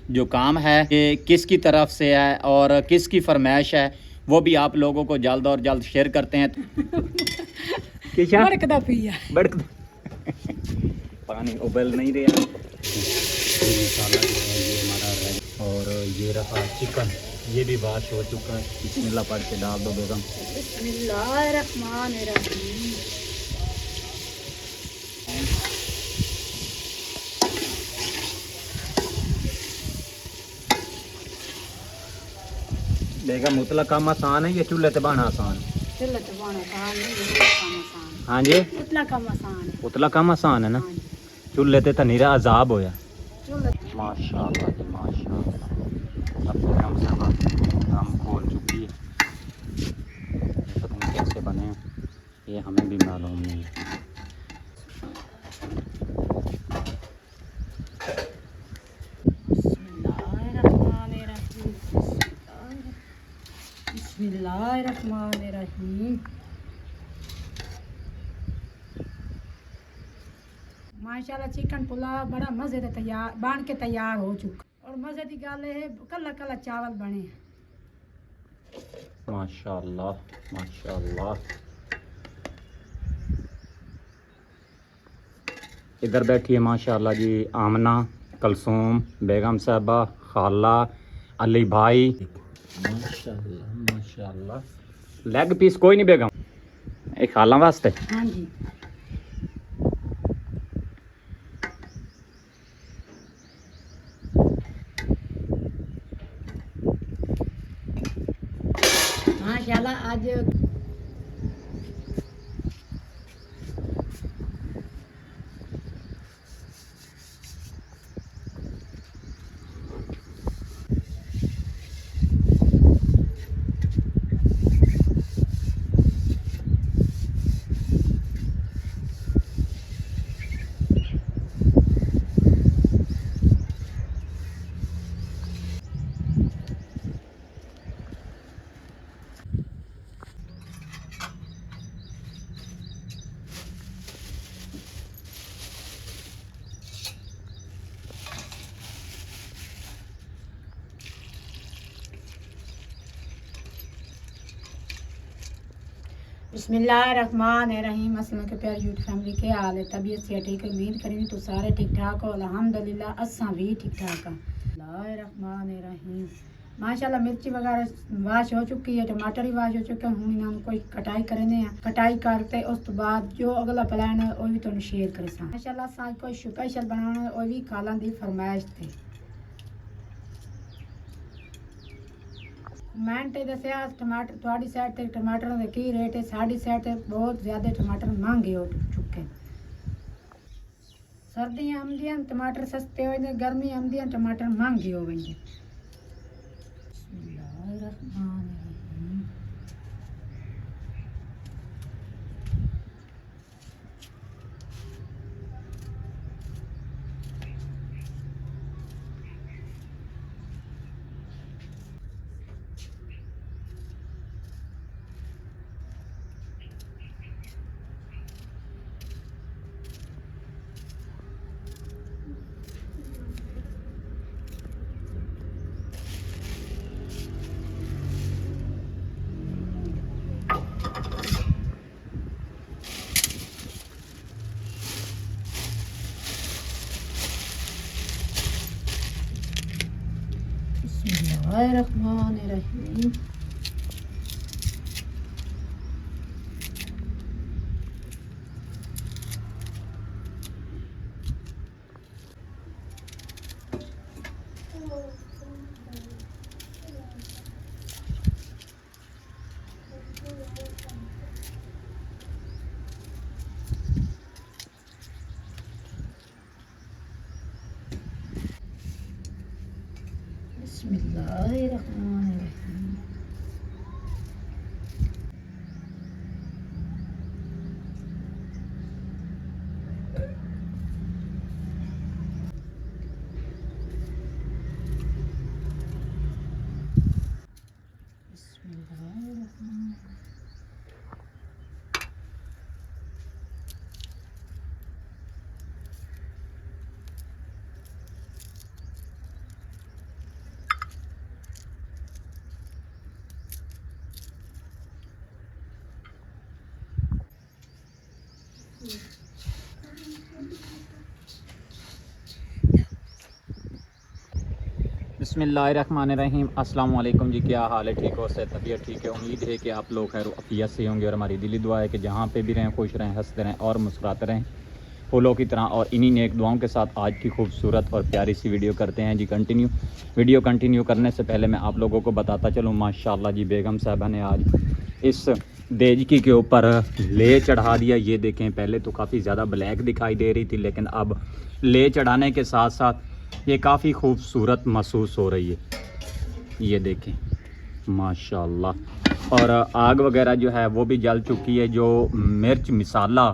जो काम है ये किसकी तरफ से है और किसकी फरमाइश है वो भी आप लोगों को जल्द और जल्द शेयर करते हैं। बड़कदा पिया पानी उबल नहीं रहा। मसाला जो है ये हमारा रेडी और ये रहा चिकन, ये भी वॉश हो चुका है। बिस्मिल्लाह पढ़ के डाल दो बेगम। बिस्मिल्लाहिर्रहमानिर्रहीम। बेगम उतला काम आसान है या चूल्हे पे बनाना आसान? चुल्हे पे बनाना आसान नहीं, उतला काम आसान है। हाँ जी, उतला काम आसान है। उतला काम आसान है ना, हाँ जी। चूल्हे ते तो नीरा अजाब होया। चुल्हे माशाल्लाह जी माशाल्लाह। अब बेगम साहब काम खोल चुकी है, पता नहीं कैसे बने हैं, ये हमें भी मालूम नहीं है। बिस्मिल्लाहिर्रहमानिर्रहीम। माशाल्लाह चिकन पुलाव बड़ा मज़े से तैयार बन के तैयार हो चुका और मज़े की गल है कला कला चावल बने। माशाल्लाह माशाल्लाह। इधर बैठी है माशाल्लाह जी आमना, कलसूम, बेगम साहबा, खाला, अली भाई। माशाल्लाह माशाल्लाह। लेग पीस कोई नहीं बेगम, एक खाला वास्ते। हाँ जी। माशाल्लाह आज बिस्मिल्लाहिर्रहमानिर्रहीम। अस्सलाम के प्यार यूट्यूब फैमिली के हाल है, तबीयत से ठीक है, उम्मीद करेंगे तो सारे ठीक ठाक हो। अल्हम्दुलिल्लाह असा भी ठीक ठाक है। बिस्मिल्लाहिर्रहमानिर्रहीम। माशाल्लाह मिर्ची वगैरह वाश हो चुकी है, टमाटर भी वाश हो चुके हैं। हम इन्होंने कोई कटाई करने हैं, कटाई करते उस तो बाद जो अगला प्लान है वो भी तुम शेयर करे सा। माशाल्लाह सा कोई स्पेशल बनाना है वो भी खाला दी फरमाइश थी। कमेंट दस्या टमाटर थोड़ी साइड ते टमाटर का की रेट है। साड़ी साइड ते बहुत ज़्यादा टमाटर महंगे हो चुके। सर्दियाँ आमदियाँ टमाटर सस्ते हो जाते, गर्मी आमदियाँ टमाटर महंगे हो गए। बिस्मिल्लाहिर्रहमानिर्रहीम। बिस्मिल्लाहिर्रहमानिर्रहीम। बिस्मिल्लाहिर्रहमानिर्रहीम। अस्सलाम वालेकुम जी, क्या हाल है? ठीक हो? से तबीयत ठीक है? उम्मीद है कि आप लोग खैर अफियत से होंगे और हमारी दिली दुआ है कि जहाँ पे भी रहें खुश रहें, हंसते रहें और मुस्कुराते रहें फूलों की तरह। और इन्हीं नेक दुआओं के साथ आज की खूबसूरत और प्यारी सी वीडियो करते हैं जी कंटिन्यू। वीडियो कंटिन्यू करने से पहले मैं आप लोगों को बताता चलूँ, माशाल्लाह जी बेगम साहबा ने आज इस देजकी के ऊपर ले चढ़ा दिया। ये देखें, पहले तो काफ़ी ज़्यादा ब्लैक दिखाई दे रही थी, लेकिन अब ले चढ़ाने के साथ साथ ये काफ़ी खूबसूरत महसूस हो रही है। ये देखें माशाल्लाह। और आग वगैरह जो है वो भी जल चुकी है। जो मिर्च मिसाला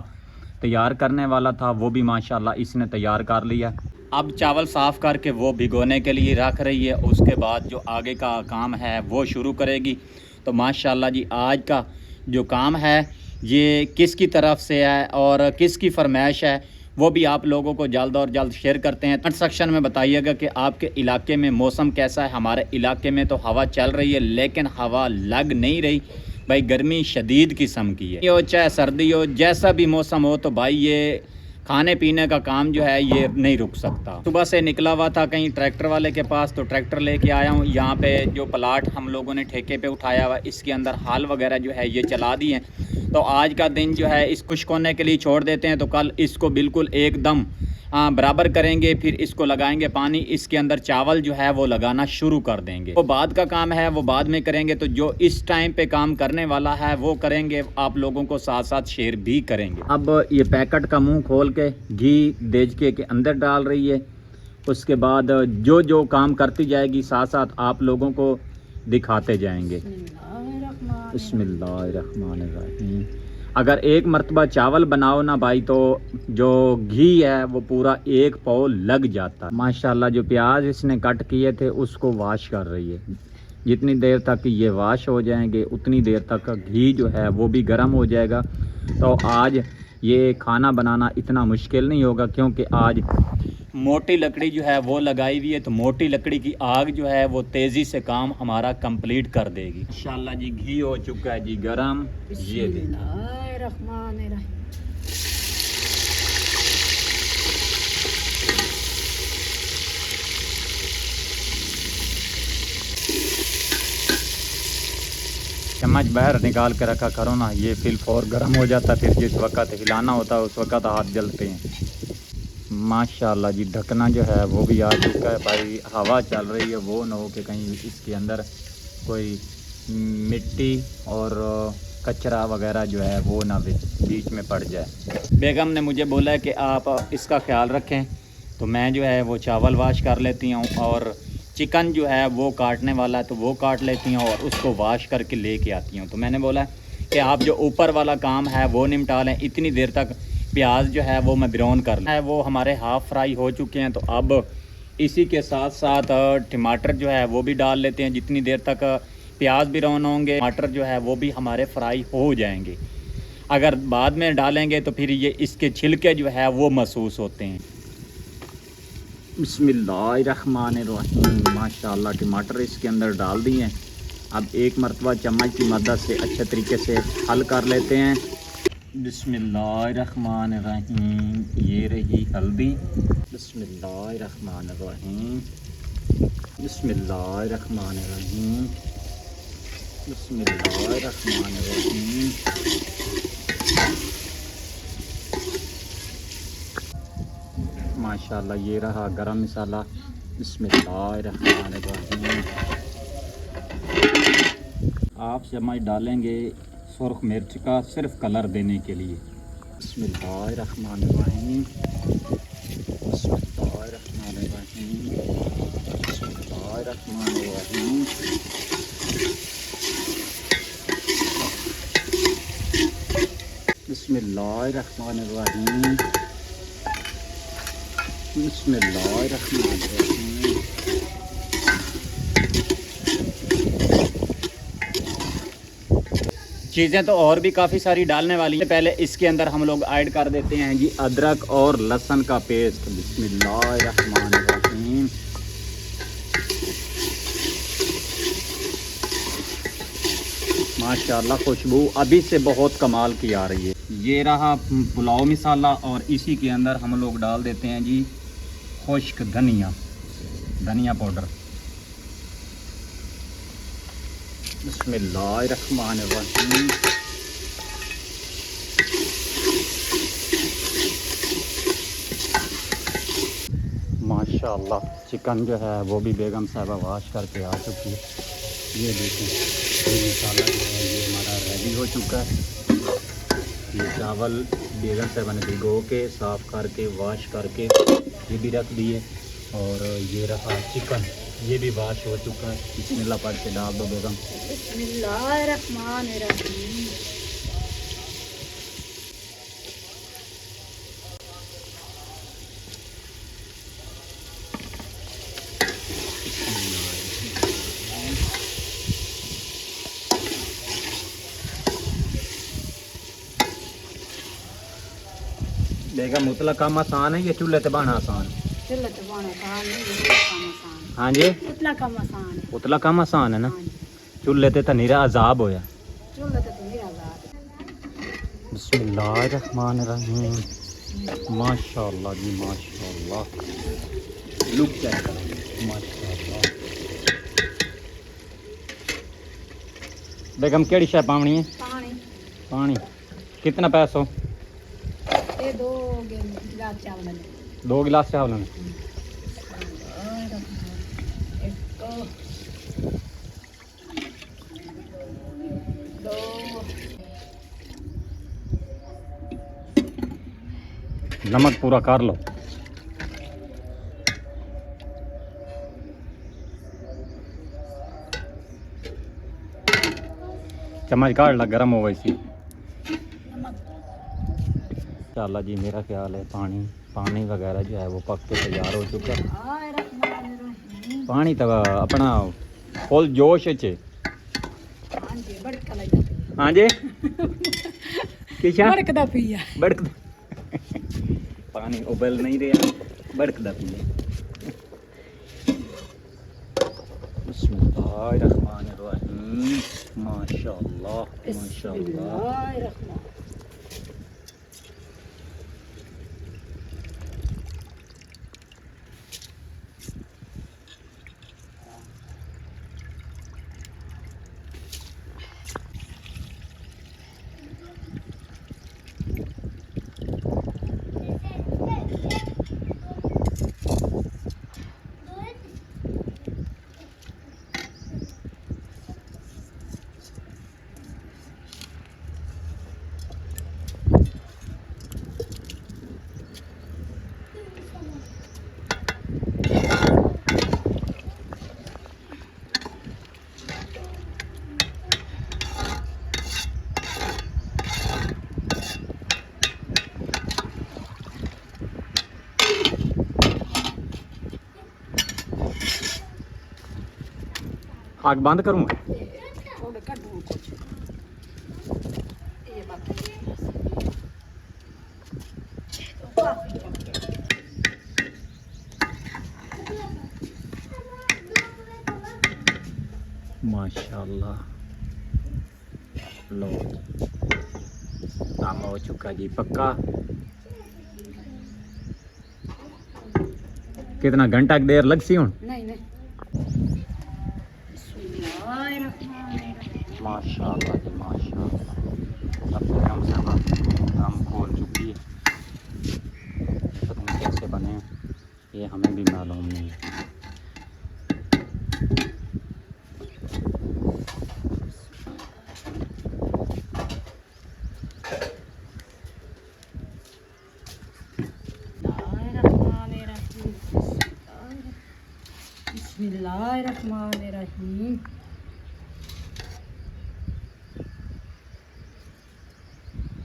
तैयार करने वाला था वो भी माशाल्लाह इसने तैयार कर लिया। अब चावल साफ़ करके वो भिगोने के लिए रख रही है। उसके बाद जो आगे का काम है वो शुरू करेगी। तो माशाल्लाह जी आज का जो काम है ये किसकी तरफ से है और किसकी फरमाइश है वो भी आप लोगों को जल्द और जल्द शेयर करते हैं। कमेंट सेक्शन में बताइएगा कि आपके इलाके में मौसम कैसा है। हमारे इलाके में तो हवा चल रही है, लेकिन हवा लग नहीं रही भाई। गर्मी शदीद किस्म की है, हो चाहे सर्दी हो, जैसा भी मौसम हो, तो भाई ये खाने पीने का काम जो है ये नहीं रुक सकता। सुबह से निकला हुआ था कहीं ट्रैक्टर वाले के पास, तो ट्रैक्टर लेके आया हूँ। यहाँ पे जो प्लाट हम लोगों ने ठेके पे उठाया हुआ, इसके अंदर हाल वगैरह जो है ये चला दिए। तो आज का दिन जो है इस खुश्क होने के लिए छोड़ देते हैं, तो कल इसको बिल्कुल एकदम बराबर करेंगे। फिर इसको लगाएंगे पानी, इसके अंदर चावल जो है वो लगाना शुरू कर देंगे। वो बाद का काम है, वो बाद में करेंगे। तो जो इस टाइम पे काम करने वाला है वो करेंगे, आप लोगों को साथ साथ शेयर भी करेंगे। अब ये पैकेट का मुंह खोल के घी देजके के अंदर डाल रही है। उसके बाद जो जो काम करती जाएगी साथ साथ आप लोगों को दिखाते जाएंगे। बिस्मिल्लाहिर्रहमानिर्रहीम। अगर एक मरतबा चावल बनाओ ना भाई, तो जो घी है वो पूरा एक पाव लग जाता है। माशाल्लाह जो प्याज इसने कट किए थे उसको वाश कर रही है। जितनी देर तक ये वाश हो जाएंगे उतनी देर तक घी जो है वो भी गर्म हो जाएगा। तो आज ये खाना बनाना इतना मुश्किल नहीं होगा, क्योंकि आज मोटी लकड़ी जो है वो लगाई हुई है। तो मोटी लकड़ी की आग जो है वो तेज़ी से काम हमारा कंप्लीट कर देगी। इंशाल्लाह जी घी हो चुका है जी गरम। ये बिस्मिल्लाहिर्रहमानिर्रहीम। चम्मच बाहर निकाल के रखा करो ना, ये फिल फौर गर्म हो जाता, फिर जिस वक्त हिलाना होता है उस वक्त हाथ जलते हैं। माशाल्लाह जी ढकना जो है वो भी आ चुका है भाई। हवा चल रही है, वो ना हो कि कहीं इसके अंदर कोई मिट्टी और कचरा वगैरह जो है वो ना बीच में पड़ जाए। बेगम ने मुझे बोला है कि आप इसका ख्याल रखें, तो मैं जो है वो चावल वाश कर लेती हूँ और चिकन जो है वो काटने वाला है तो वो काट लेती हूँ और उसको वाश करके लेके आती हूँ। तो मैंने बोला कि आप जो ऊपर वाला काम है वो निपटा लें, इतनी देर तक प्याज जो है वो मैं ब्राउन कर लें। वो हमारे हाफ़ फ्राई हो चुके हैं। तो अब इसी के साथ साथ टमाटर जो है वो भी डाल लेते हैं। जितनी देर तक प्याज ब्राउन होंगे टमाटर जो है वो भी हमारे फ्राई हो जाएंगे। अगर बाद में डालेंगे तो फिर ये इसके छिलके जो है वो महसूस होते हैं। बिस्मिल्लाहिर्रहमानिर्रहीम। माशाल्लाह टमाटर इसके अंदर डाल दिए हैं। अब एक मरतबा चम्मच की मदद से अच्छे तरीके से हल कर लेते हैं। बिस्मिल्लाहिर्रहमानिर्रहीम। ये रही हल्दी। बिस्मिल्लाहिर्रहमानिर्रहीम। बिस्मिल्लाहिर्रहमानिर्रहीम। बिस्मिल्लाहिर्रहमानिर्रहीम। माशाल्लाह ये रहा गरम मसाला। बिस्मिल्लाहिर्रहमानिर्रहीम। आप चम्मच डालेंगे सुर्ख मिर्च का, सिर्फ कलर देने के लिए। बिस्मिल्लाहिर्रहमानिर्रहीम। बिस्मिल्लाहिर्रहमानिर्रहीम। बिस्मिल्लाहिर्रहमानिर्रहीम। बिस्मिल्लाहिर्रहमानिर्रहीम। बिस्मिल्लाहिर्रहमानिर्रहीम। चीज़ें तो और भी काफ़ी सारी डालने वाली है। पहले इसके अंदर हम लोग ऐड कर देते हैं जी अदरक और लहसुन का पेस्ट। बिस्मिल्लाहिर्रहमानिर्रहीम। माशाल्लाह खुशबू अभी से बहुत कमाल की आ रही है। ये रहा पुलाव मसाला और इसी के अंदर हम लोग डाल देते हैं जी खुश्क धनिया पाउडर। बिस्मिल्लाहिर्रहमानिर्रहीम। माशाल्लाह चिकन जो है वो भी बेगम साहबा वाश करके आ चुकी है। ये देखें ये मसाला जो है ये हमारा रेडी हो चुका है। ये चावल बेगम साहबा ने भिगो के साफ़ करके वाश करके ये भी रख दिए। और ये रखा चिकन, ये भी वाश हो चुका है। बिस्मिल्लाह पढ़ के डाल दो बेगम। बिस्मिल्लाहिर्रहमानिर्रहीम। बेगम उतला काम आसान है या चूल्हे ते बाना आसान? चलो तो बना आसान नहीं, ये काम आसान हाँ जी, है। उतला काम आसान है। उतला काम आसान है ना। हाँ जी, चूल्हे ते तो निरा अजाब होया। चलो तो मेरा बात है। बिस्मिल्लाहिर्रहमानिर्रहीम। माशाल्लाह जी माशाल्लाह, लुक चेक करो माशाल्लाह। बेगम केड़ी शय पावनी है? पानी पानी कितना पैसो? ये दो गिलास चावल ले। 2 गिलास चावल में। एक दो नमक पूरा कर लो। चम्मच काट ला, गर्म हो वैसी। इंशाल्लाह जी मेरा ख्याल है पानी वगैरह जो है वो पक के तैयार हो चुका है। पानी तो अपना फुल जोश च। हाँ जी किशा बड़कदा पिया बड़क पानी उबल नहीं रहा, बड़कदा पिया। बिस्मिल्लाहिर्रहमानिर्रहीम। माशाल्लाह माशाल्लाह। आग बंद करूँ? माशाल्लाह लो काम हो चुका जी पक्का। कितना घंटा देर लग सी हूँ? नहीं माशाल्लाह जी माशाल्लाह। अब हम सब हम खोल चुकी है। पता नहीं कैसे बने ये हमें भी मालूम नहीं है। बिस्मिल्लाहिर्रहमानिर्रहीम।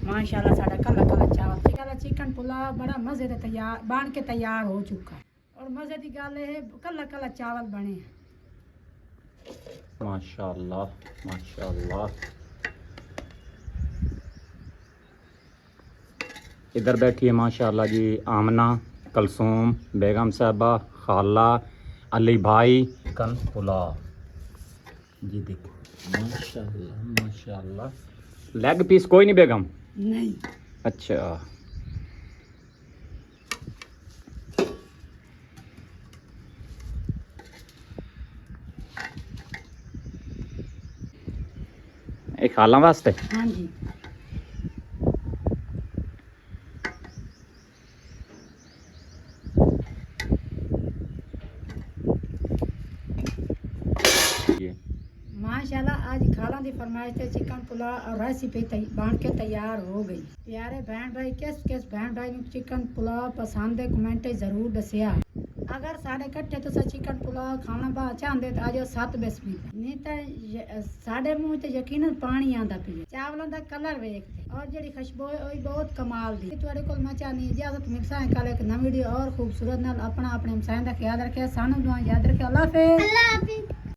माशाल्लाह साड़ा काला काला चावल काला चिकन पुलाव बड़ा मजे से तैयार बन के तैयार हो चुका है। और मजे की गल है काला काला चावल बने हैं। माशाल्लाह माशाल्लाह। इधर बैठी है माशाल्लाह जी आमना, कलसूम, बेगम साहबा, खाला, अली भाई। चिकन पुलाव जी देखो माशाल्लाह माशाल्लाह। लेग पीस कोई नहीं बेगम? नहीं अच्छा ਇਹ ਖਾਲਾਂ ਵਾਸਤੇ हाँ जी माशाल्लाह आज खाला दी फरमाइश से चिकन पुलाव और रेसिपी बन के तैयार हो गई। प्यारे बहन भाई किस बहन भाई ਨੂੰ चिकन पुलाव पसंद है कमेंट जरूर दसिया। अगर साढ़े कट्ठे तुसा चिकन पुलाव खाना बा चाहते तो आज 7 बिस्मिल्लाह नहीं तो साढ़े मुंह ते यकीनन पानी आंदा पिए। चावलों का कलर वेखते और जी खुशबू है वही बहुत कमाल दी। तुहाडे कोल मैं चाहनी इजाजत मिलसा है कल एक नई वीडियो और खूबसूरत नाल अपना अपने हमसायां दा ख्याल रखे सानू दुआ याद रखे। अल्लाह हाफिज़।